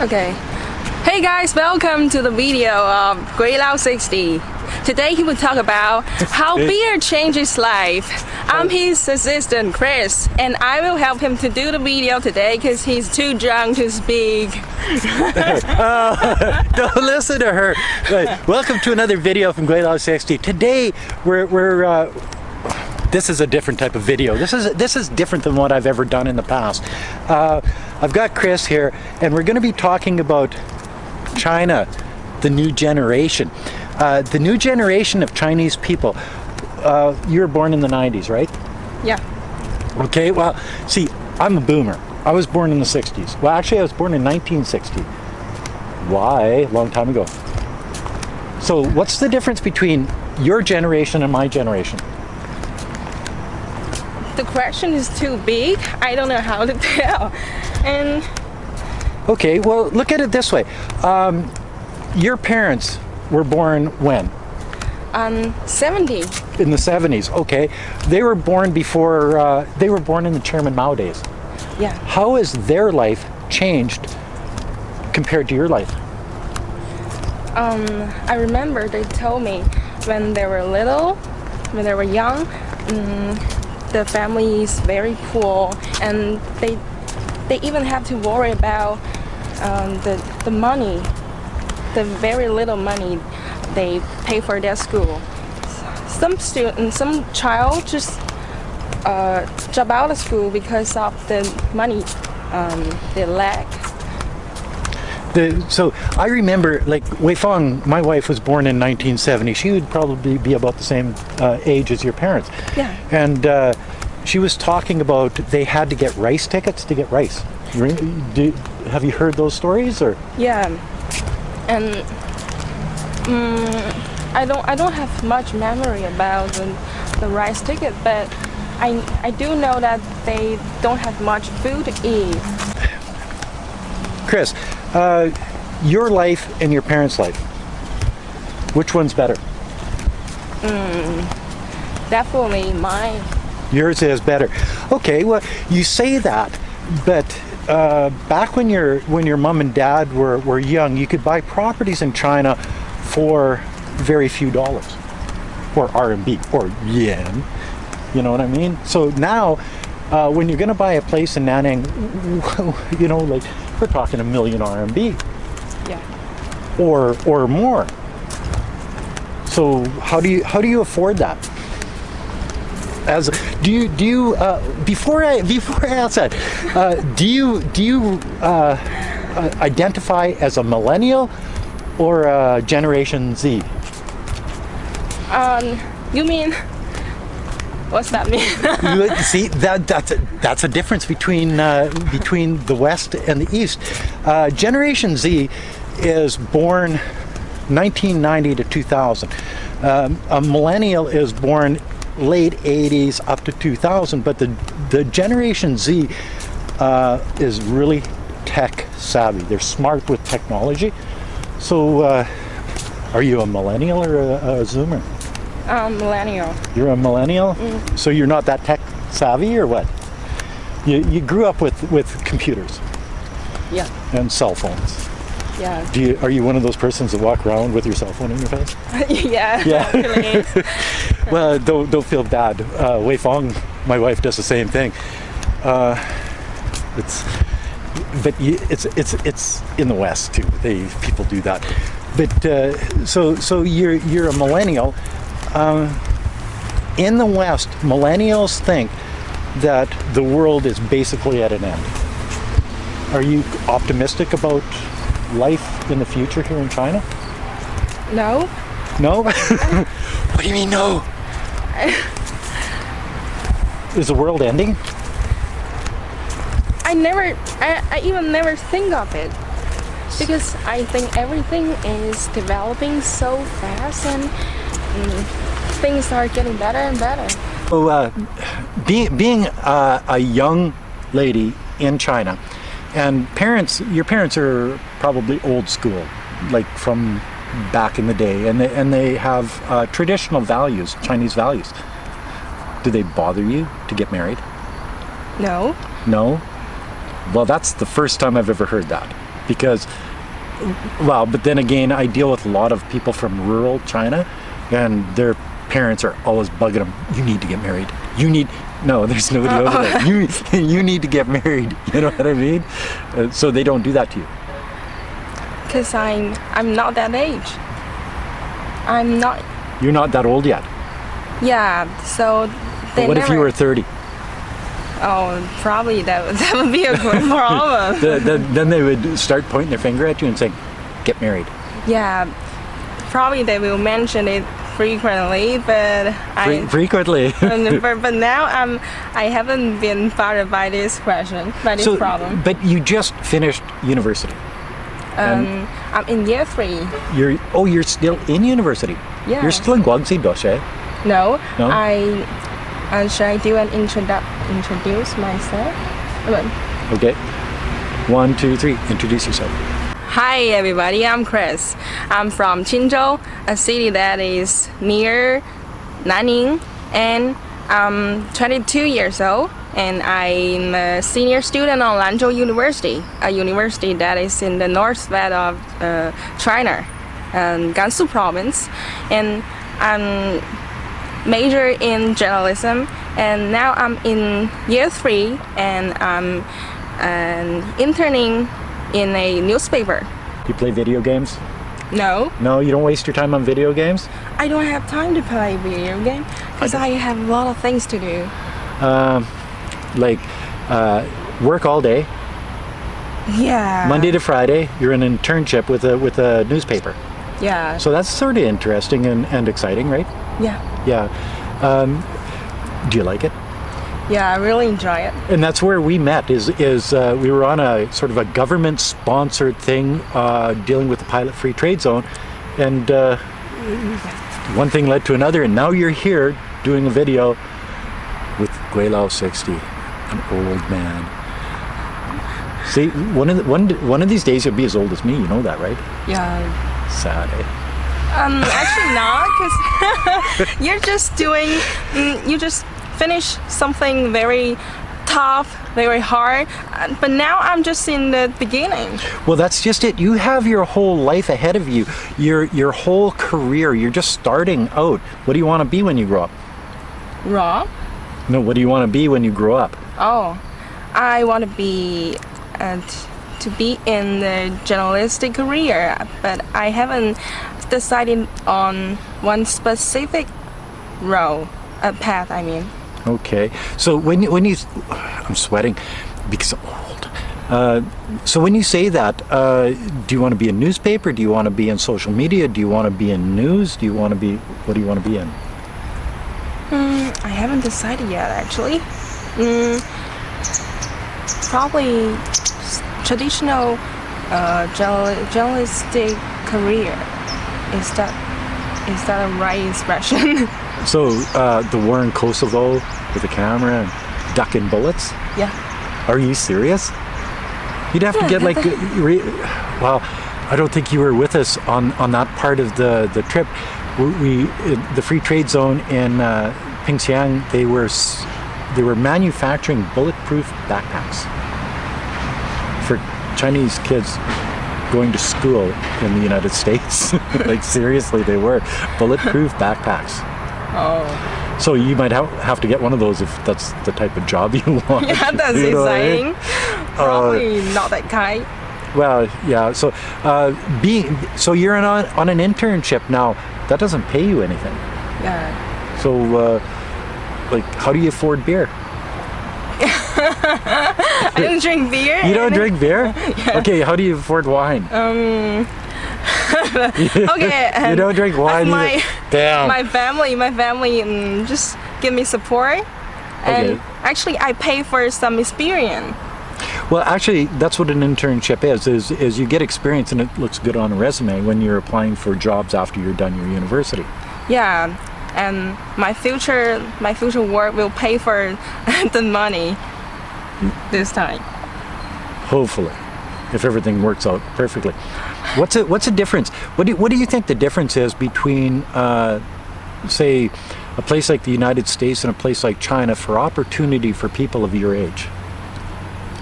Okay. Hey guys, welcome to the video of Gweilo 60. Today he will talk about how beer changes life. I'm his assistant, Kris, and I will help him to do the video today because he's too drunk to speak. Don't listen to her. Welcome to another video from Gweilo 60. Today this is a different type of video. This is different than what I've ever done in the past. I've got Kris here, and we're going to be talking about China, the new generation. The new generation of Chinese people. You were born in the 90s, right? Yeah. Okay, well, see, I'm a boomer. I was born in the 60s. Well, actually, I was born in 1960. Why? Long time ago. So what's the difference between your generation and my generation? The question is too big. I don't know how to tell. And okay, well, look at it this way. Your parents were born when? 70. In the 70s, okay. They were born before, they were born in the Chairman Mao days. Yeah. How has their life changed compared to your life? I remember they told me when they were little, when they were young, the family is very poor, and they even have to worry about the money, the very little money they pay for their school. Some child just drop out of school because of the money they lack. So I remember, like, Wei Feng, my wife, was born in 1970. She would probably be about the same age as your parents. Yeah. And she was talking about they had to get rice tickets to get rice. Have you heard those stories, or? Yeah. And I don't have much memory about the rice ticket, but I do know that they don't have much food to eat. Kris, your life and your parents' life, which one's better? Definitely mine. Yours is better. Okay, well, you say that, but back when your mom and dad were young, you could buy properties in China for very few dollars, or RMB, or yen. You know what I mean? So now, when you're going to buy a place in Nanning, you know, like, we're talking $1 million RMB. Yeah. Or more. So how do you afford that? Before I ask that, do you identify as a millennial or a Generation Z? You mean? What's that mean? See, that's a difference between the West and the East. Generation Z is born 1990 to 2000. A millennial is born late 80s up to 2000, but the Generation Z is really tech savvy. They're smart with technology. So are you a millennial or a Zoomer? Millennial. You're a millennial? So you're not that tech savvy, or what? You grew up with computers. Yeah. And cell phones. Yeah. Are you one of those persons that walk around with your cell phone in your face? Yeah. Yeah. Really. Well, don't feel bad. Wei Feng, my wife, does the same thing. It's in the West too. People do that. But so you're a millennial. In the West, millennials think that the world is basically at an end. Are you optimistic about life in the future here in China? No. No? What do you mean no? Is the world ending? I even never think of it, because I think everything is developing so fast, and things are getting better and better. So being a young lady in China, and your parents are probably old school, like from back in the day, and they have traditional values, Chinese values. Do they bother you to get married? No. No? Well, that's the first time I've ever heard that. because, well, but then again, I deal with a lot of people from rural China, and their parents are always bugging them. You need to get married. You need. No, there's nobody over there. You need to get married. You know what I mean? So they don't do that to you. Because I'm not that age. I'm not. You're not that old yet. Yeah. So they But what if you never- were 30? Oh, probably that would be a good problem. Then they would start pointing their finger at you and saying, "Get married." Yeah. Probably they will mention it frequently, but Frequently. but now I haven't been bothered by this question, by this problem. But you just finished university. I'm in year 3. You're still in university. Yeah. You're still in Guangxi Doshe. No. No? Should I do an introduce myself? Okay. 1, 2, 3. Introduce yourself. Hi everybody, I'm Kris. I'm from Qinzhou, a city that is near Nanning, and I'm 22 years old, and I'm a senior student on Lanzhou University, a university that is in the northwest of China, Gansu province, and I'm major in journalism, and now I'm in year 3, and I'm interning in a newspaper. You play video games? No, No, you don't waste your time on video games? I don't have time to play video game because I have a lot of things to do. Work all day, Yeah. Monday to Friday. You're in an internship with a newspaper. Yeah. So that's sort of interesting and exciting, right? Yeah. Yeah. Do you like it? Yeah, I really enjoy it. And that's where we met. Is we were on a sort of a government-sponsored thing dealing with the pilot-free trade zone, and one thing led to another, and now you're here doing a video with Gweilo 60, an old man. See, one of these days you'll be as old as me. You know that, right? Yeah. Sad, eh? Actually not, because you're just doing, you just finish something very tough, very hard, but now I'm just in the beginning. Well, that's just it. You have your whole life ahead of you. Your whole career. You're just starting out. What do you want to be when you grow up? Raw? No, what do you want to be when you grow up? Oh, I want to be in the journalistic career, but I haven't decided on one specific role, path. I mean. Okay. So when you, I'm sweating because I'm old. So when you say that, do you want to be in newspaper? Do you want to be in social media? Do you want to be in news? Do you want to be? What do you want to be in? I haven't decided yet, actually. Probably traditional journalistic career. Is that a right expression? So the war in Kosovo with a camera and ducking bullets? Yeah. Are you serious? You'd have to get like, well, I don't think you were with us on that part of the trip. We the free trade zone in Pingxiang, they were manufacturing bulletproof backpacks for Chinese kids going to school in the United States. Like seriously, they were bulletproof backpacks. Oh. So you might have to get one of those if that's the type of job you want. Yeah, that's you know what I mean? exciting. Probably not that kind. Well, yeah. So so you're on an internship now. That doesn't pay you anything. Yeah. So like, how do you afford beer? I don't drink beer. You don't drink beer? Yeah. Okay. How do you afford wine? Okay. You don't drink wine my, either. Damn. My family just give me support, and Okay. actually I pay for some experience. Well, actually, that's what an internship is you get experience and it looks good on a resume when you're applying for jobs after you're done your university. Yeah, and my future work will pay for the money this time. Hopefully, if everything works out perfectly. What's a difference? What do you think the difference is between, say, a place like the United States and a place like China for opportunity for people of your age?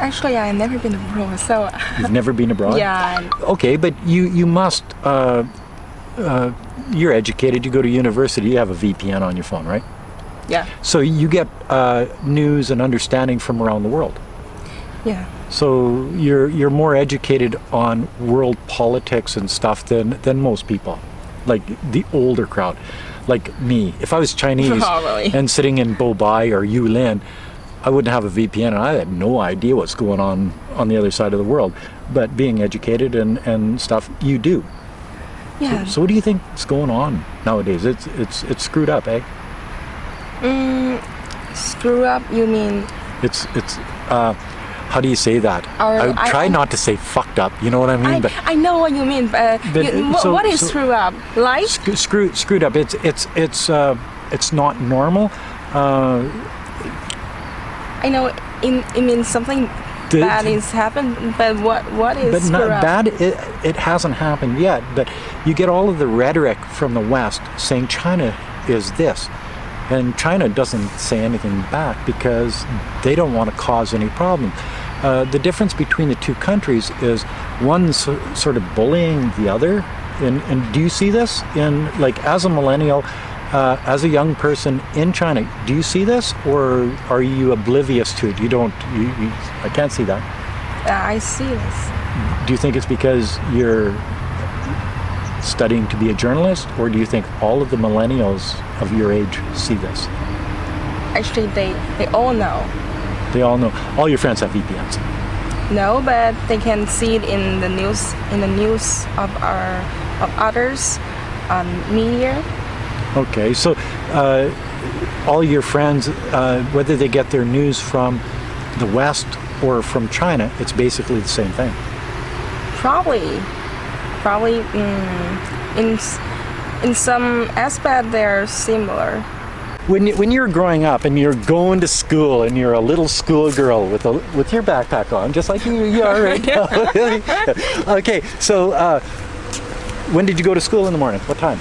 Actually, I've never been abroad, so You've never been abroad? yeah. Okay, but you must, you're educated, you go to university, you have a VPN on your phone, right? Yeah. So you get news and understanding from around the world. Yeah. So you're more educated on world politics and stuff than most people, like the older crowd, like me. If I was Chinese Oh, really? and sitting in Bobai or Yulin, I wouldn't have a VPN, and I had no idea what's going on the other side of the world. But being educated and stuff, you do. Yeah. So what do you think is going on nowadays? It's screwed up, eh? Screw up? You mean? It's how do you say that? I would try not to say fucked up. You know what I mean? I know what you mean, but what is screw up? Like? Screwed up. It's not normal. I know it means something bad is happened, but what is But screw not up? bad. It hasn't happened yet. But you get all of the rhetoric from the West saying China is this, and China doesn't say anything back because they don't want to cause any problem. The difference between the two countries is one's sort of bullying the other. And do you see this in, like, as a millennial? As a young person in China, do you see this, or are you oblivious to it? You don't. I can't see that. I see this. Do you think it's because you're studying to be a journalist, or do you think all of the millennials of your age see this? Actually, they all know. They all know. All your friends have VPNs. No, but they can see it in the news of others media. Okay, so all your friends, whether they get their news from the West or from China, it's basically the same thing. Probably in some aspect they're similar. When you're growing up and you're going to school and you're a little schoolgirl with your backpack on, just like you are right now. Okay, so when did you go to school in the morning? What time?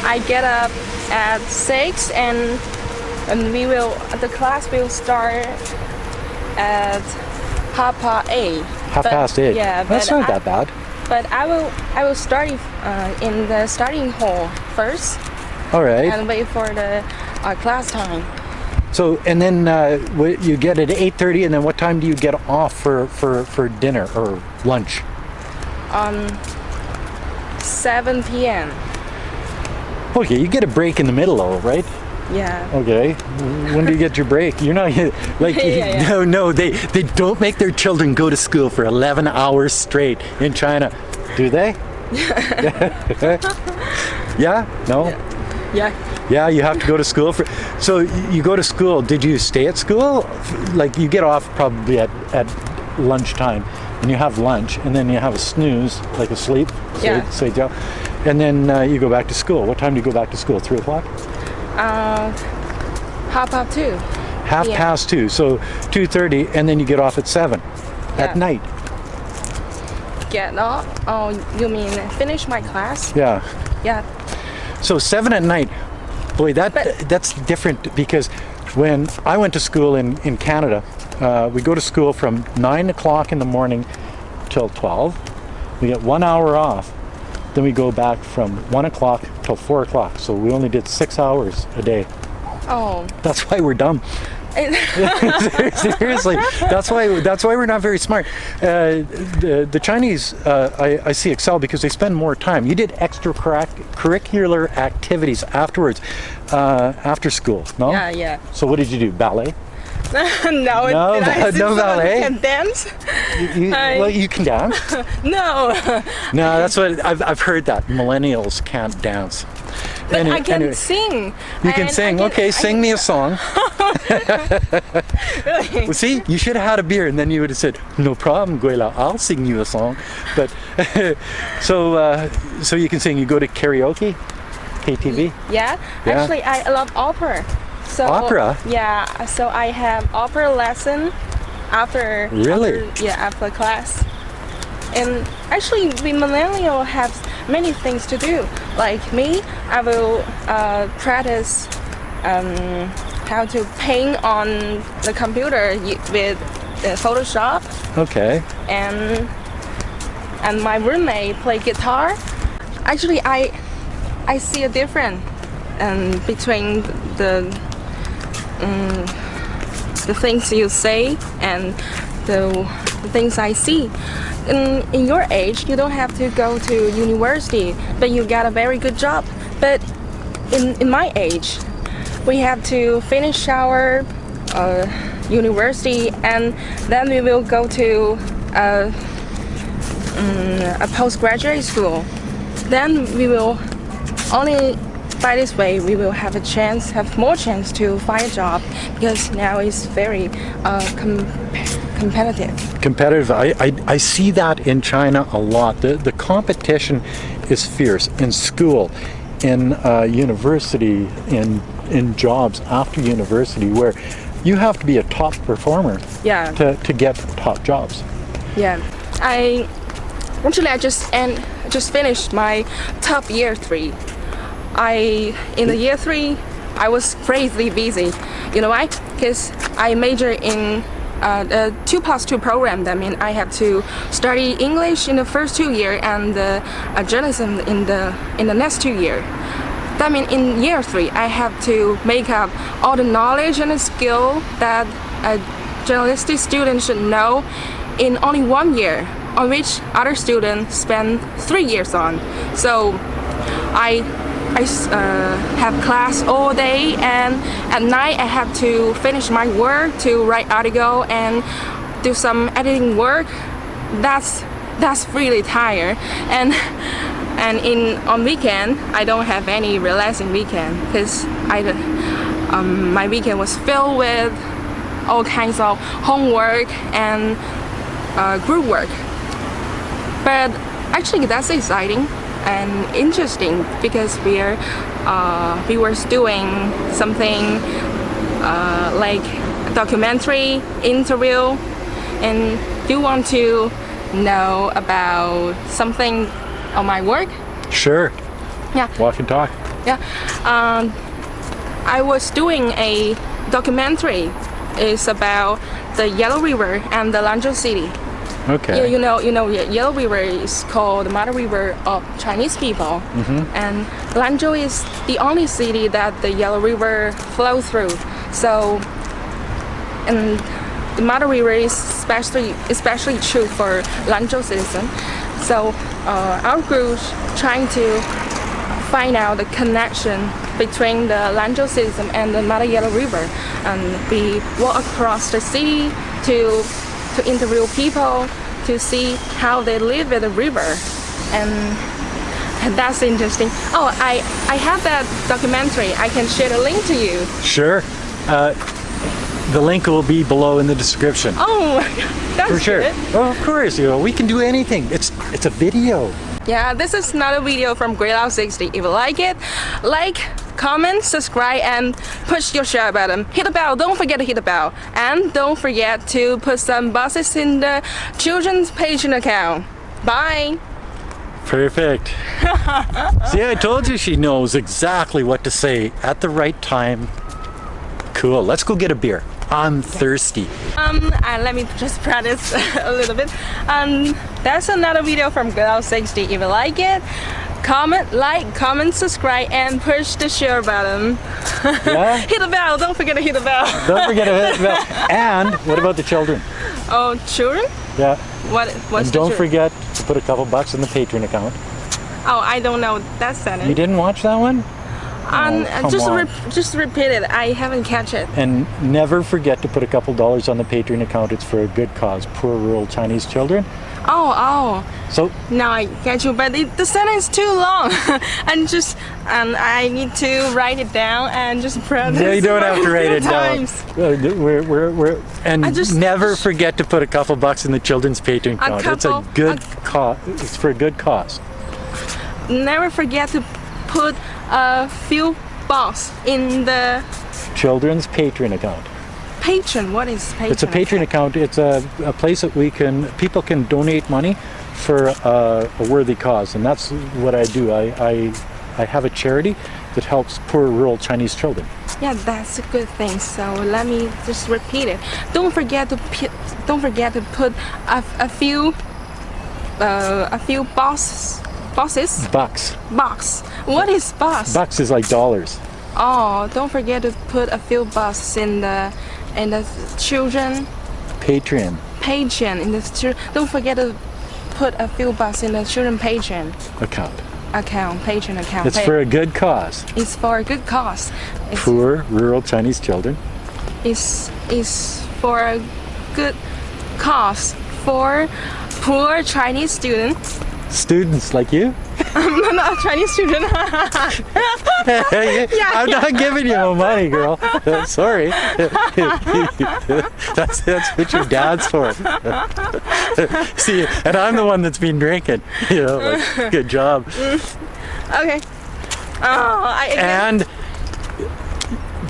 I get up at 6 and the class will start at 8:30. 8:30. Yeah, That's not that bad. But I will start in the starting hall first. All right. And wait for the class time. So, and then you get at 8:30, and then what time do you get off for dinner or lunch? 7 p.m. Okay, you get a break in the middle, though, right? Yeah. Okay. When do you get your break? You're not like Yeah. No. They don't make their children go to school for 11 hours straight in China, do they? Yeah. No. Yeah. Yeah, you have to go to school for. So you go to school. Did you stay at school? Like you get off probably at lunchtime, and you have lunch, and then you have a snooze, like a sleep. Yeah. And then you go back to school. What time do you go back to school? 3 o'clock? 2:30. Half past 2. So 2:30, and then you get off at 7 at night. Get off? Oh, you mean finish my class? Yeah. Yeah. So 7 at night. Boy, that's different because when I went to school in Canada, we go to school from 9 o'clock in the morning till 12. We get 1 hour off. Then we go back from 1 o'clock till 4 o'clock. So we only did 6 hours a day. Oh. That's why we're dumb. Seriously, that's why we're not very smart. The Chinese, I see excel because they spend more time. You did extracurricular activities afterwards, after school, no? Yeah. So what did you do? Ballet? No, no ballet. Can dance? Well, you can dance. No. No, that's what I've heard that millennials can't dance. But I can sing. You can sing. Okay, sing me a song. Really? Well, see, you should have had a beer, and then you would have said, "No problem, Gweilo, I'll sing you a song." But so you can sing. You go to karaoke, KTV. Yeah. Actually, I love opera. So, Opera? Yeah. So I have opera lesson after. Really? After class. And actually, we millennial have many things to do. Like me, I will practice how to paint on the computer with Photoshop. Okay. And my roommate play guitar. Actually, I see a difference between the things you say and the things I see. In your age, you don't have to go to university, but you got a very good job. But in my age, we have to finish our university, and then we will go to a postgraduate school. Then we will only by this way we will have more chance to find a job, because now it's very competitive. I see that in China a lot. The competition is fierce in school, in university, in jobs after university, where you have to be a top performer to get top jobs. Yeah, I just finished my top year 3. In the year 3 I was crazy busy. You know why? Because I major in a 2+2 program. That means I have to study English in the first 2 years and journalism in the next 2 years. That means in year 3 I have to make up all the knowledge and the skill that a journalistic student should know in only 1 year, on which other students spend 3 years on. So I have class all day, and at night I have to finish my work to write article and do some editing work. That's really tired. And on weekend I don't have any relaxing weekend, because my weekend was filled with all kinds of homework and group work. But actually that's exciting and interesting, because we were doing something like documentary interview. And do you want to know about something on my work? Sure. Yeah. Walk and talk. Yeah. I was doing a documentary. It's about the Yellow River and the Lanzhou city. Okay. Yeah, you know, Yellow River is called the Mother River of Chinese people, and Lanzhou is the only city that the Yellow River flows through. So, and the Mother River is especially true for Lanzhou citizen. So, our group trying to find out the connection between the Lanzhou citizen and the Mother Yellow River, and we walk across the city to interview people to see how they live at the river, and that's interesting. Oh, I have that documentary. I can share the link to you. Sure. The link will be below in the description. Oh, that's for sure. good. Oh, of course, we can do anything. It's a video. Yeah, this is another video from Gweilo 60. If you like it, comment, subscribe, and push your share button. Hit the bell, don't forget to hit the bell. And don't forget to put some buses in the children's Patreon account. Bye! Perfect. See, I told you she knows exactly what to say at the right time. Cool, let's go get a beer. I'm thirsty. Let me just practice a little bit. That's another video from Gweilo 60. If you like it, comment, subscribe, and push the share button. Yeah? Hit the bell, don't forget to hit the bell. Don't forget to hit the bell. And what about the children? Oh, children? Yeah. What's and don't forget to put a couple bucks in the Patreon account. Oh, I don't know that sentence. You didn't watch that one? Just repeat it. I haven't catch it. And never forget to put a couple dollars on the Patreon account. It's for a good cause, poor rural Chinese children. Oh. So now I get you, but the sentence is too long, and I need to write it down and just practice. Yeah, you don't have to write it times. down. Never forget to put a couple bucks in the children's Patreon account. It's a good cause. It's for a good cause. Never forget to put a few bucks in the children's Patreon account. Patreon? What is Patreon? It's a Patreon account. It's a place that people can donate money for a worthy cause, and that's what I do. I have a charity that helps poor rural Chinese children. Yeah, that's a good thing. So let me just repeat it. Don't forget to put a few boxes. Bucks. Box. What is box? Bucks is like dollars. Oh, don't forget to put a few bucks in the children Patreon. Don't forget to put a few bucks in the children Patreon Account. Patreon account. It's for a good cause. It's for a good cause. Poor rural Chinese children. Is for a good cause for poor Chinese students. Students like you. I'm not a Chinese student. I'm not giving you no money, girl. Sorry. That's what your dad's for. See, and I'm the one that's been drinking. You know, like, good job. Okay. And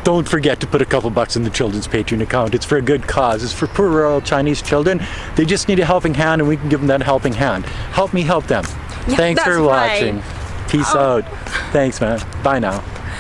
don't forget to put a couple bucks in the children's Patreon account. It's for a good cause. It's for poor rural Chinese children. They just need a helping hand, and we can give them that helping hand. Help me help them. Yeah, Thanks for that's right. watching. Peace out. Thanks, man. Bye now.